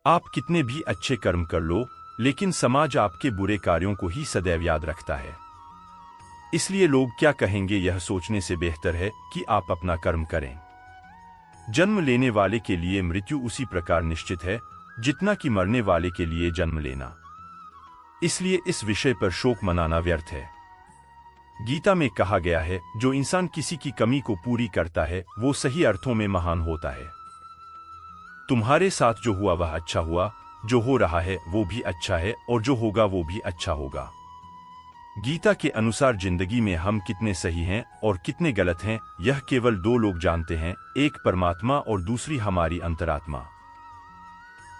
आप कितने भी अच्छे कर्म कर लो, लेकिन समाज आपके बुरे कार्यों को ही सदैव याद रखता है। इसलिए लोग क्या कहेंगे यह सोचने से बेहतर है कि आप अपना कर्म करें। जन्म लेने वाले के लिए मृत्यु उसी प्रकार निश्चित है जितना कि मरने वाले के लिए जन्म लेना। इसलिए इस विषय पर शोक मनाना व्यर्थ है। गीता में कहा गया है, जो इंसान किसी की कमी को पूरी करता है वो सही अर्थों में महान होता है। तुम्हारे साथ जो हुआ वह अच्छा हुआ, जो हो रहा है वो भी अच्छा है, और जो होगा वो भी अच्छा होगा। गीता के अनुसार जिंदगी में हम कितने सही हैं और कितने गलत हैं यह केवल दो लोग जानते हैं, एक परमात्मा और दूसरी हमारी अंतरात्मा।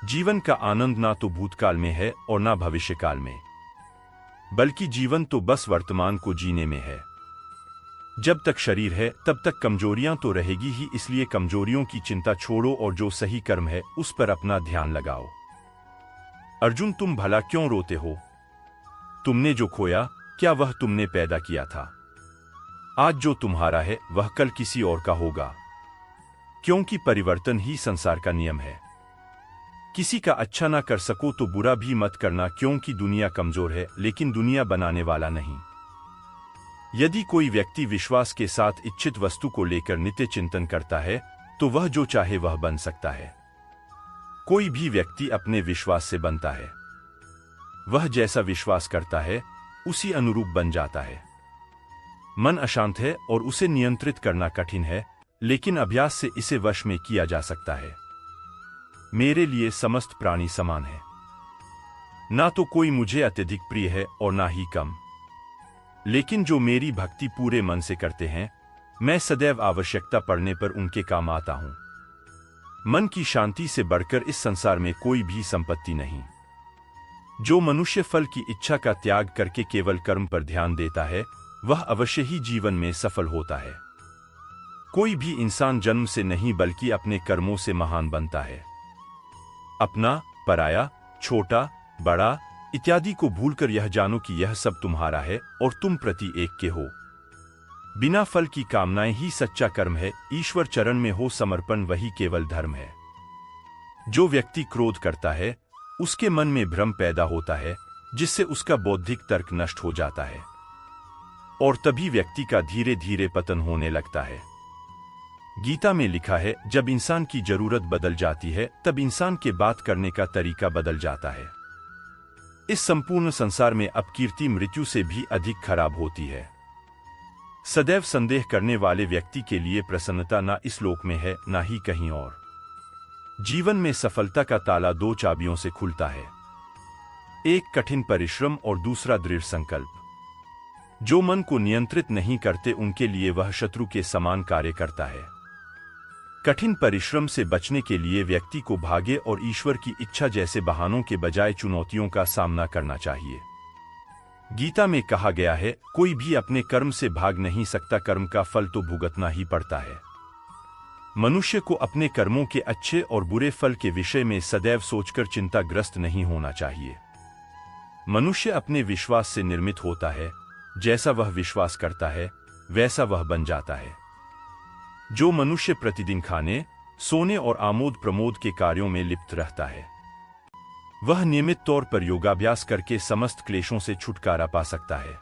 जीवन का आनंद ना तो भूतकाल में है और ना भविष्यकाल में, बल्कि जीवन तो बस वर्तमान को जीने में है। जब तक शरीर है तब तक कमजोरियां तो रहेगी ही, इसलिए कमजोरियों की चिंता छोड़ो और जो सही कर्म है उस पर अपना ध्यान लगाओ। अर्जुन, तुम भला क्यों रोते हो? तुमने जो खोया क्या वह तुमने पैदा किया था? आज जो तुम्हारा है वह कल किसी और का होगा, क्योंकि परिवर्तन ही संसार का नियम है। किसी का अच्छा ना कर सको तो बुरा भी मत करना, क्योंकि दुनिया कमजोर है लेकिन दुनिया बनाने वाला नहीं। यदि कोई व्यक्ति विश्वास के साथ इच्छित वस्तु को लेकर नित्य चिंतन करता है तो वह जो चाहे वह बन सकता है। कोई भी व्यक्ति अपने विश्वास से बनता है। वह जैसा विश्वास करता है उसी अनुरूप बन जाता है। मन अशांत है और उसे नियंत्रित करना कठिन है, लेकिन अभ्यास से इसे वश में किया जा सकता है। मेरे लिए समस्त प्राणी समान है, ना तो कोई मुझे अत्यधिक प्रिय है और ना ही कम। लेकिन जो मेरी भक्ति पूरे मन से करते हैं, मैं सदैव आवश्यकता पड़ने पर उनके काम आता हूं। मन की शांति से बढ़कर इस संसार में कोई भी संपत्ति नहीं। जो मनुष्य फल की इच्छा का त्याग करके केवल कर्म पर ध्यान देता है वह अवश्य ही जीवन में सफल होता है। कोई भी इंसान जन्म से नहीं बल्कि अपने कर्मों से महान बनता है। अपना, पराया, छोटा, बड़ा इत्यादि को भूलकर यह जानो कि यह सब तुम्हारा है और तुम प्रति एक के हो। बिना फल की कामनाएं ही सच्चा कर्म है। ईश्वर चरण में हो समर्पण वही केवल धर्म है। जो व्यक्ति क्रोध करता है उसके मन में भ्रम पैदा होता है, जिससे उसका बौद्धिक तर्क नष्ट हो जाता है और तभी व्यक्ति का धीरे धीरे पतन होने लगता है। गीता में लिखा है, जब इंसान की जरूरत बदल जाती है तब इंसान के बात करने का तरीका बदल जाता है। इस संपूर्ण संसार में अपकीर्ति मृत्यु से भी अधिक खराब होती है। सदैव संदेह करने वाले व्यक्ति के लिए प्रसन्नता ना इस लोक में है ना ही कहीं और। जीवन में सफलता का ताला दो चाबियों से खुलता है, एक कठिन परिश्रम और दूसरा दृढ़ संकल्प। जो मन को नियंत्रित नहीं करते उनके लिए वह शत्रु के समान कार्य करता है। कठिन परिश्रम से बचने के लिए व्यक्ति को भाग्य और ईश्वर की इच्छा जैसे बहानों के बजाय चुनौतियों का सामना करना चाहिए। गीता में कहा गया है, कोई भी अपने कर्म से भाग नहीं सकता, कर्म का फल तो भुगतना ही पड़ता है। मनुष्य को अपने कर्मों के अच्छे और बुरे फल के विषय में सदैव सोचकर चिंताग्रस्त नहीं होना चाहिए। मनुष्य अपने विश्वास से निर्मित होता है, जैसा वह विश्वास करता है वैसा वह बन जाता है। जो मनुष्य प्रतिदिन खाने, सोने और आमोद प्रमोद के कार्यों में लिप्त रहता है वह नियमित तौर पर योगाभ्यास करके समस्त क्लेशों से छुटकारा पा सकता है।